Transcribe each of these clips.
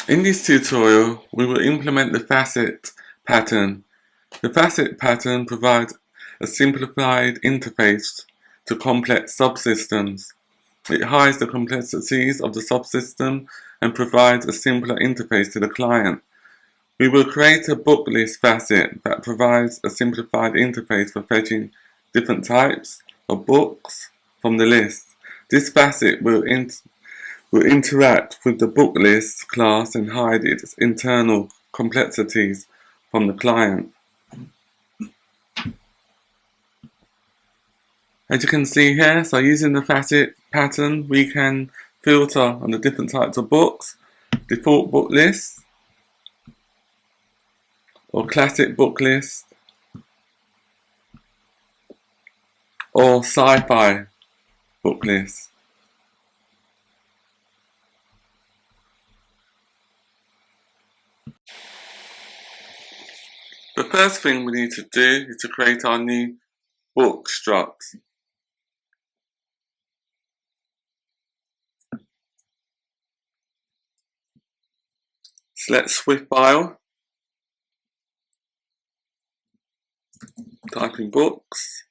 In this tutorial, we will implement the facet pattern. The facet pattern provides a simplified interface to complex subsystems. It hides the complexities of the subsystem and provides a simpler interface to the client. We will create a book list facet that provides a simplified interface for fetching different types of books from the list. This facet will interact with the book list class and hide its internal complexities from the client. As you can see here, so using the facet pattern, we can filter on the different types of books, default book list, or classic book list, or sci-fi book list. The first thing we need to do is to create our new book struct. Select Swift file, type in books,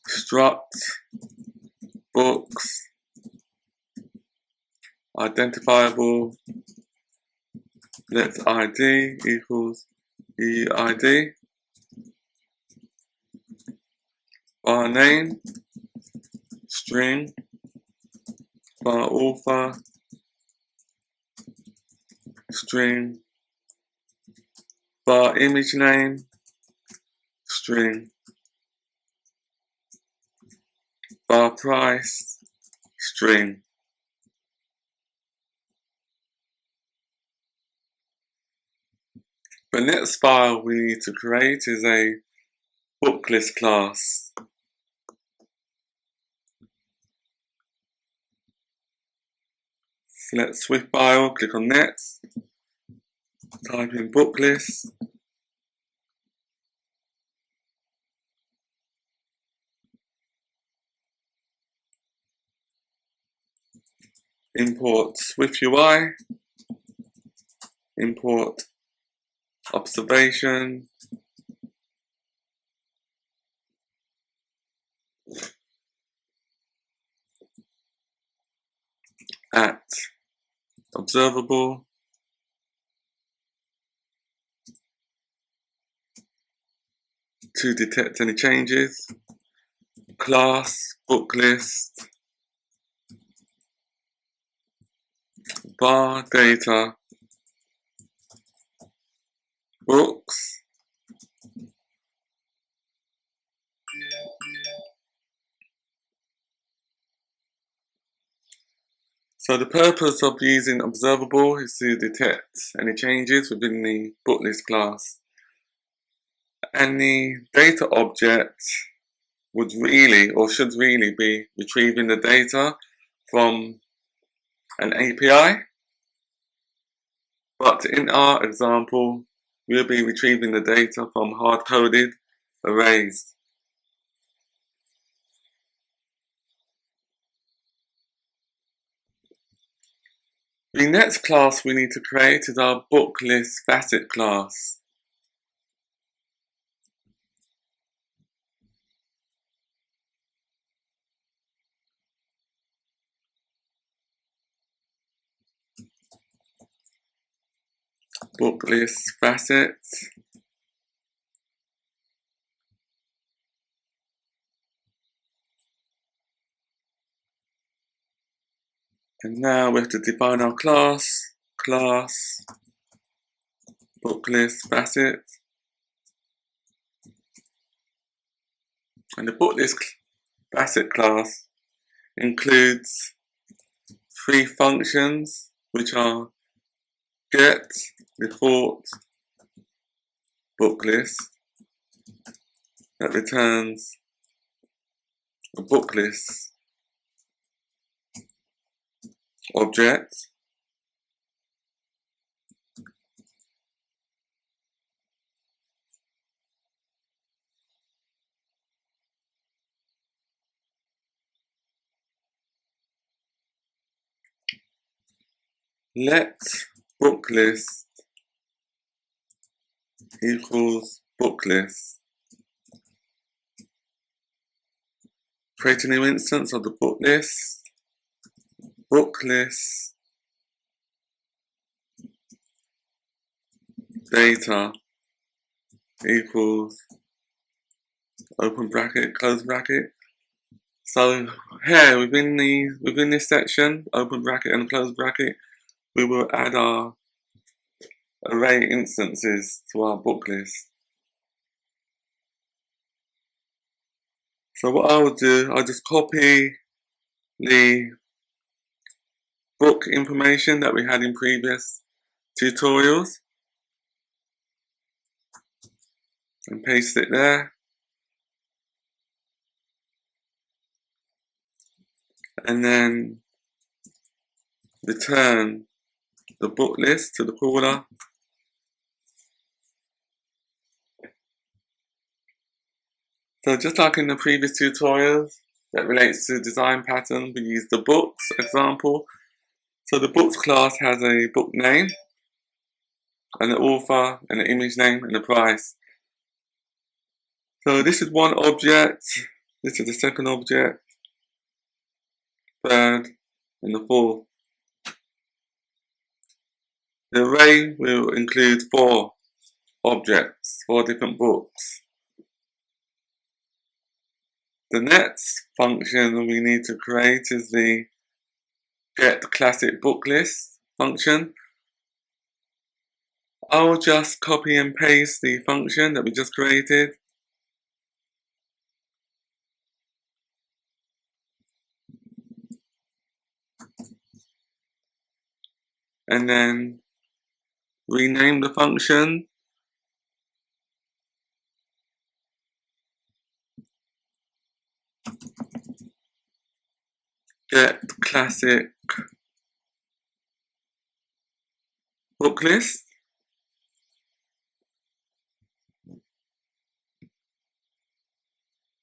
struct, books, identifiable, let's ID equals EID, bar name, string, bar author, string, bar image name, string, bar price, string. The next file we need to create is a book list class. Select Swift file, click on Next, type in book list, import Swift UI, import observation, at observable, to detect any changes, class book list, bar data, books, so the purpose of using observable is to detect any changes within the book list class. And the data object would really, or should really, be retrieving the data from an API. But in our example, we'll be retrieving the data from hard-coded arrays. The next class we need to create is our book list facet class. Book list facet. And now we have to define our class, book list facet. And the book list facet class includes three functions, which are get default book list that returns a book list object, let book list equals book list. Create a new instance of the book list data equals open bracket, close bracket. So here within this section, open bracket and close bracket, we will add our array instances to our book list. So what I will do, I'll just copy the book information that we had in previous tutorials and paste it there. And then return the book list to the caller. So just like in the previous tutorials that relates to design pattern, we use the books example. So the books class has a book name and the author and the image name and the price. So this is one object, this is the second object, third and the fourth. The array will include 4 objects, 4 different books. The next function we need to create is the get classic book list function. I will just copy and paste the function that we just created. And then rename the function. Get classic book list.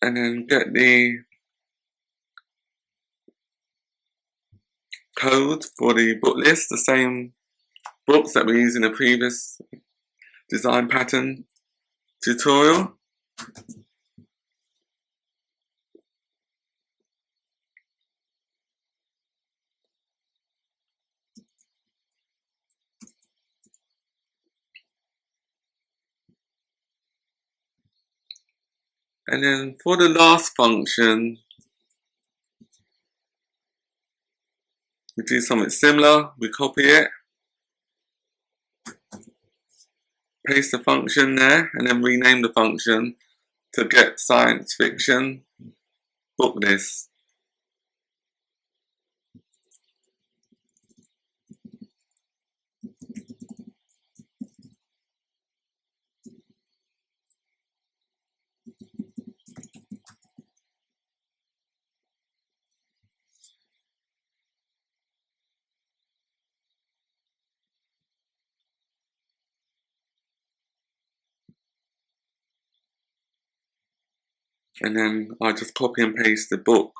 And then get the code for the book list, the same books that we used in the previous design pattern tutorial. And then for the last function, we do something similar. We copy it, paste the function there, and then rename the function to get science fiction book list. And then I just copy and paste the book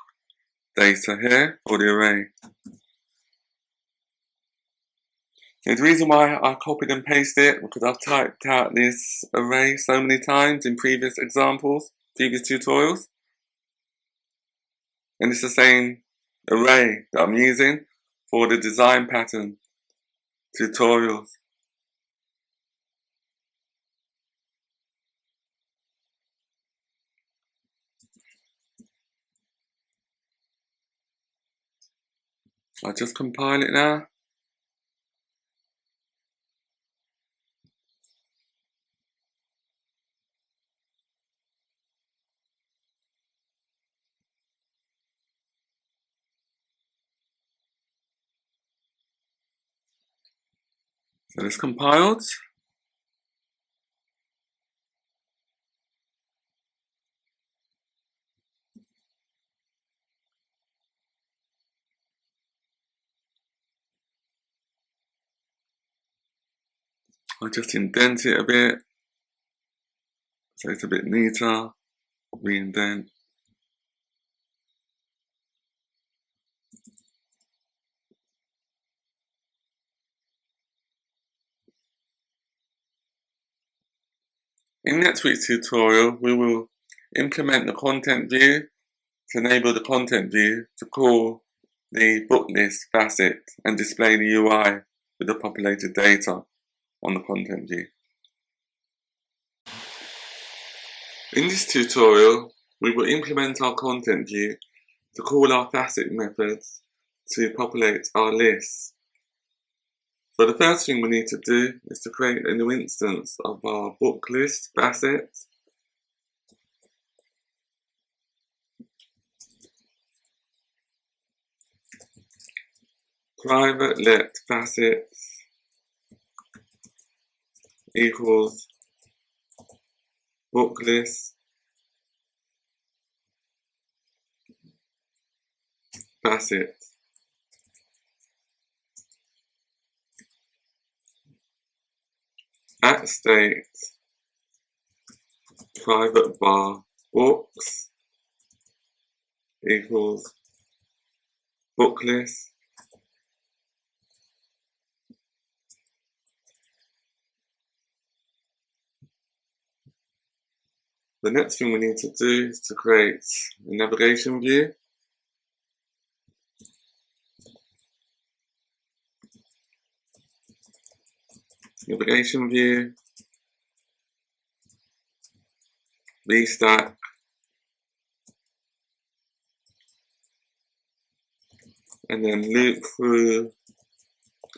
data here for the array. And the reason why I copied and pasted it because I've typed out this array so many times in previous examples, previous tutorials. And it's the same array that I'm using for the design pattern tutorials. I'll just compile it now. So it's compiled. I'll just indent it a bit so it's a bit neater. Re-indent. In next week's tutorial, we will implement the content view to enable the content view to call the book list facet and display the UI with the populated data on the content view. In this tutorial, we will implement our content view to call our facet methods to populate our lists. So the first thing we need to do is to create a new instance of our book list facet. Private let facet equals book list facet. At state private bar books equals book list The next thing we need to do is to create a navigation view. Navigation view, VStack, and then loop through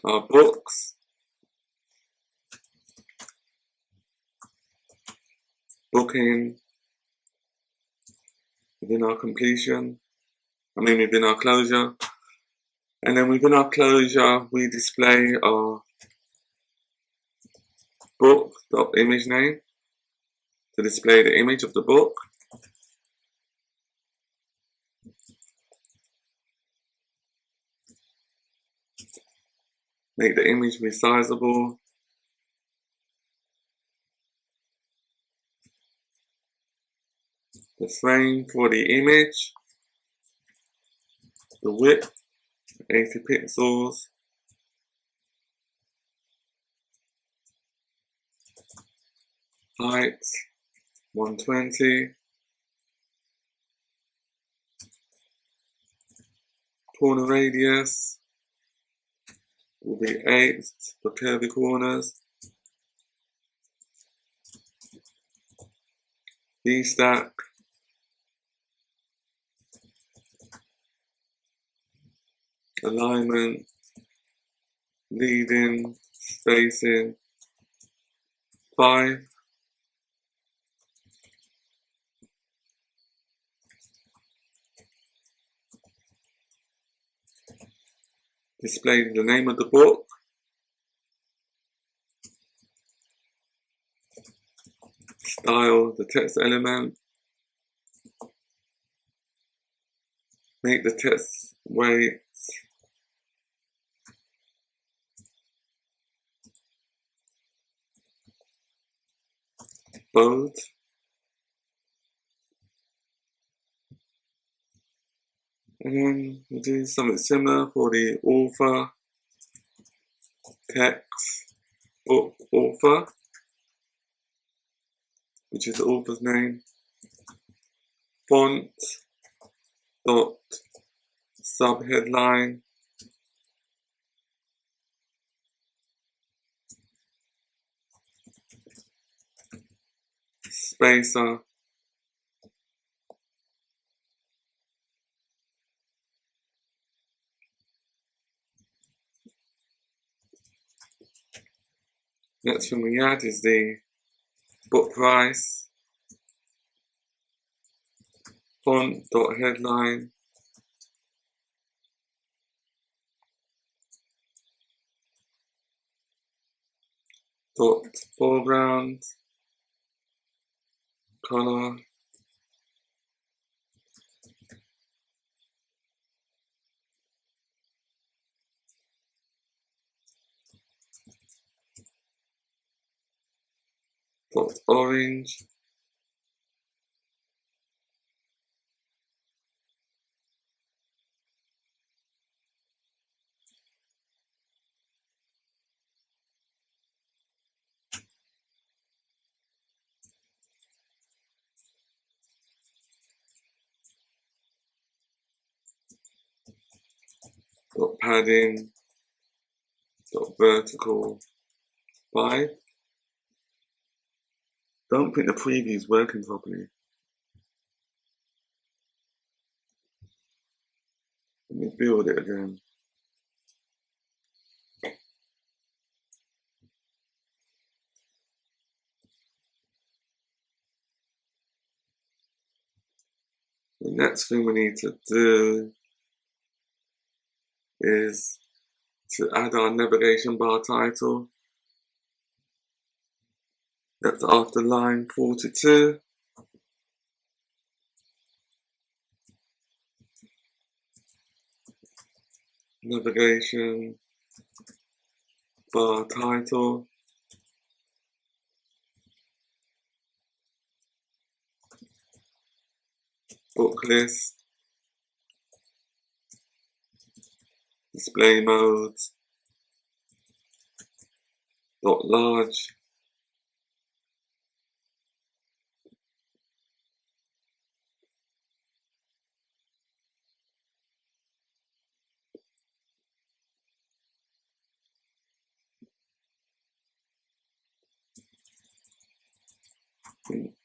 our books, booking, within our completion, within our closure, and then within our closure we display our book.image name to display the image of the book. Make the image resizable. The frame for the image, the width 80 pixels, height 120, corner radius will be 8 for curvy corners, VStack, alignment, leading, spacing 5, display the name of the book, style the text element, make the text weight bold, and then we'll do something similar for the author, text, book author, which is the author's name, font dot subheadline, spacer, next thing we add is the book price, font dot headline, dot foreground, color, dot orange, dot padding dot vertical 5. Don't think the preview is working properly. Let me build it again. The next thing we need to do is to add our navigation bar title. That's after line 42. Navigation bar title. Book list. Display modes. Dot large.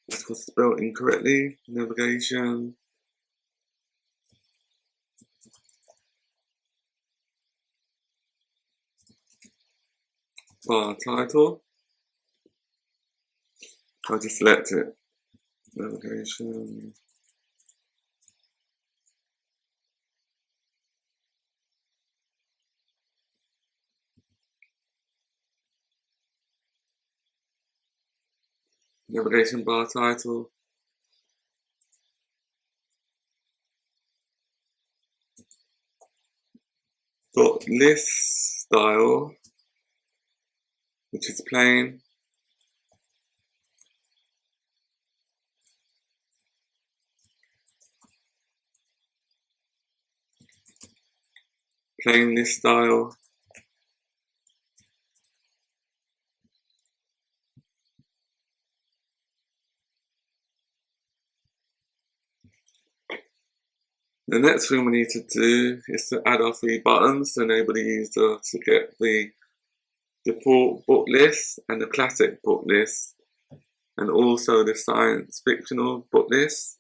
This was spelled incorrectly. Navigation bar title. I'll just select it. Navigation bar title. Dot list style, which is plain. Plain list style. The next thing we need to do is to add our 3 buttons to enable the user to get the default book list and the classic book list, and also the science fictional book list.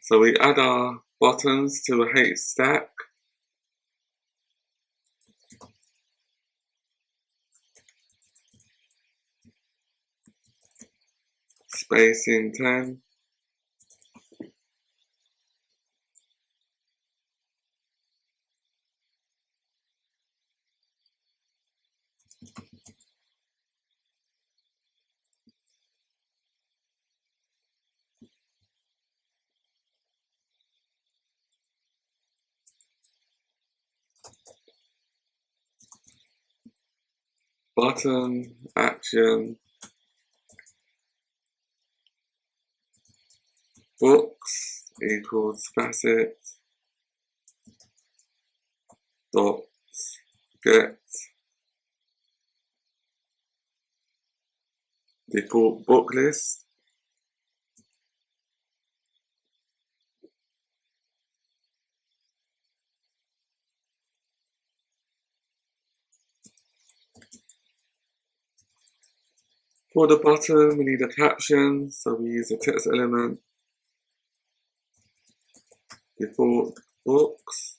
So we add our buttons to a H stack. Spacing 10. Button action books equals facet dot get default book list. For the button, we need a caption, so we use a text element. Default books.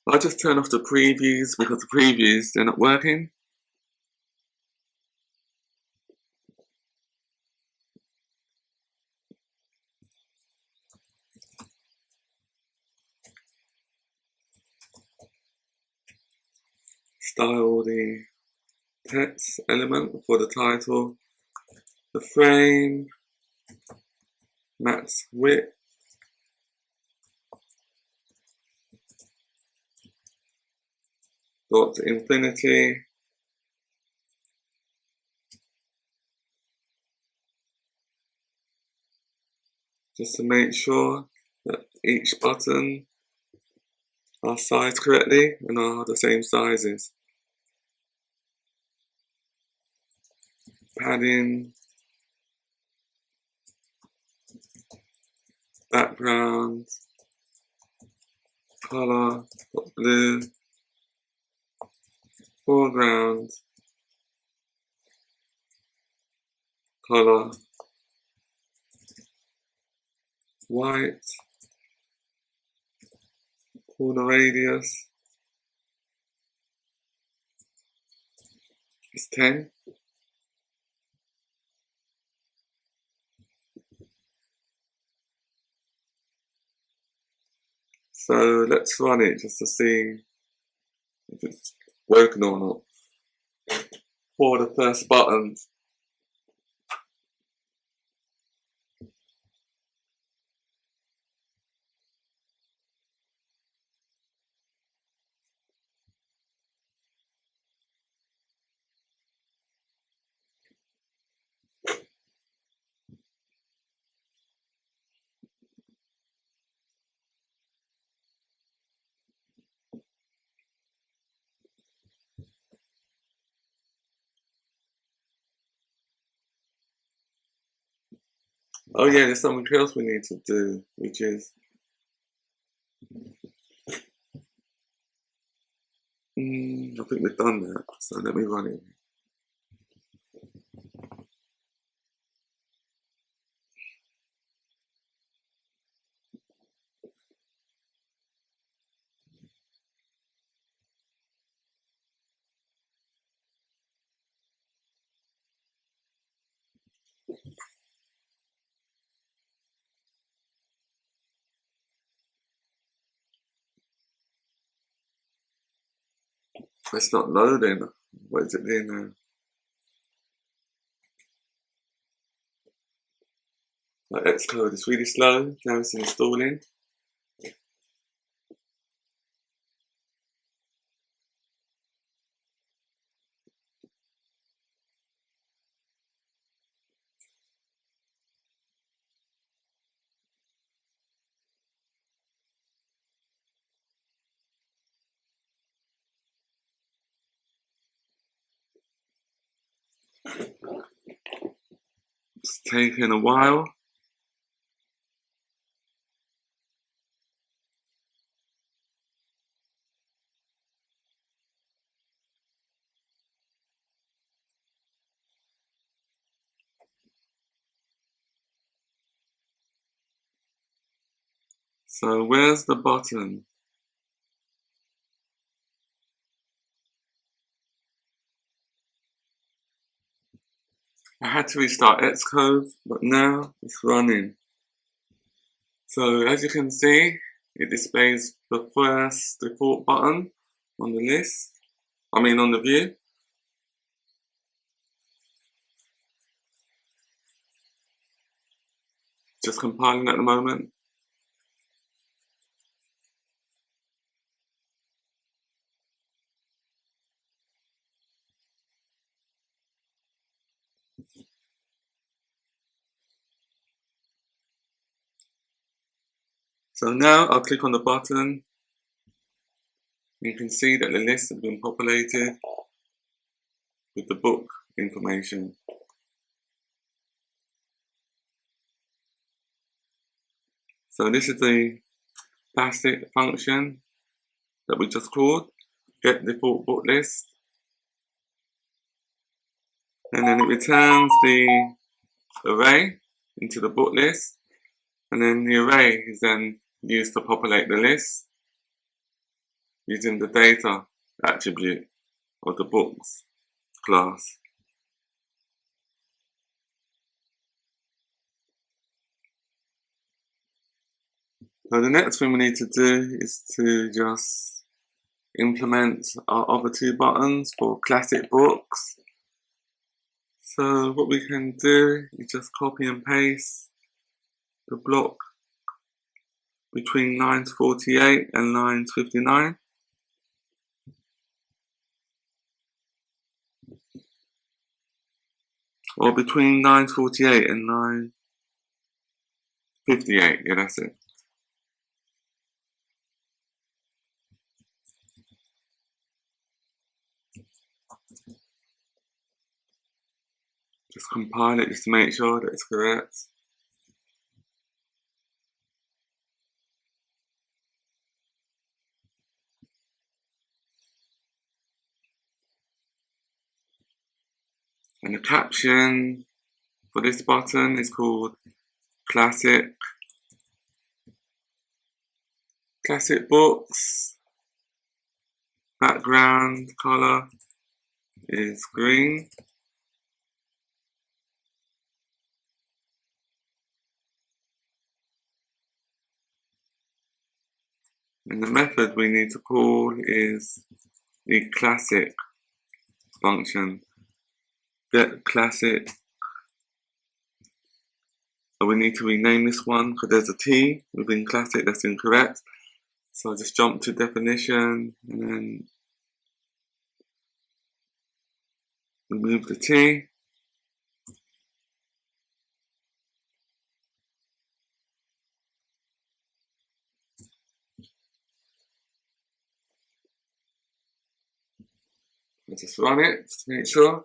I'll just turn off the previews because the previews, they're not working. Style the text element for the title. The frame, max width. Dot infinity. Just to make sure that each button are sized correctly and are the same sizes. Padding, background, colour, blue, foreground, colour, white, corner radius is 10. So let's run it just to see if it's working or not. For the first button, oh yeah, there's something else we need to do, which is I think we've done that, so let me run it. It's not loading. What is it doing now? My Xcode is really slow. Now it's installing. It's taking a while. So where's the button? I had to restart Xcode, but now it's running. So as you can see, it displays the first default button on the list. On the view. Just compiling at the moment. So now I'll click on the button. You can see that the list has been populated with the book information. So this is the facet function that we just called, get default book list. And then it returns the array into the book list. And then the array is then used to populate the list using the data attribute of the books class. So the next thing we need to do is to just implement our other two buttons for classic books. So what we can do is just copy and paste the block between lines 48 and lines 59. Or between lines 48 and line 58, yeah, that's it. Just compile it just to make sure that it's correct. And the caption for this button is called Classic Books. Background color is green. And the method we need to call is the classic function. Get classic. So we need to rename this one because there's a T within classic that's incorrect. So I'll just jump to definition and then remove the T. I'll just run it just to make sure.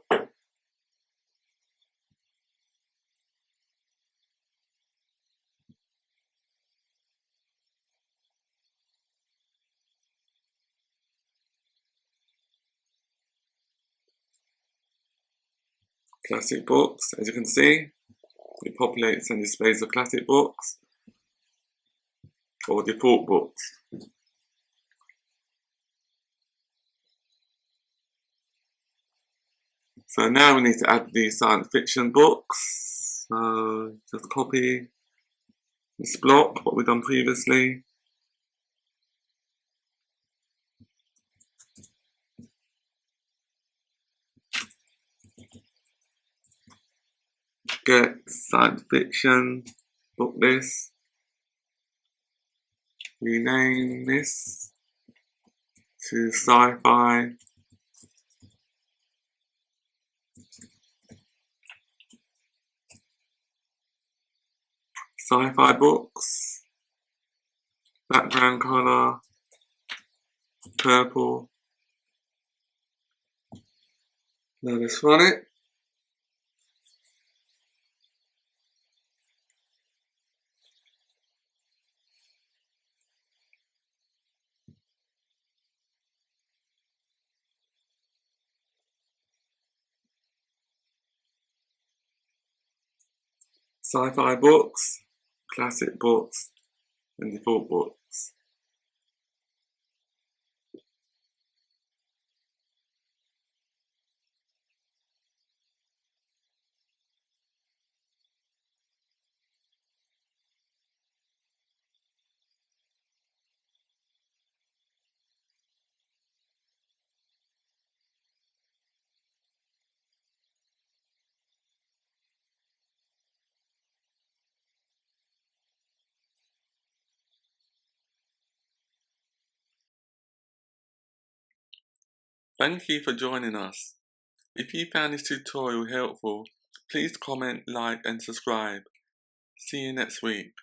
Classic books, as you can see, it populates and displays the classic books or default books. So now we need to add the science fiction books. So just copy this block, what we've done previously. Get science fiction book list. Rename this to sci-fi. Sci-fi books. Background color purple. Now let's run it. Sci-fi books, classic books, and default books. Thank you for joining us. If you found this tutorial helpful, please comment, like, and subscribe. See you next week.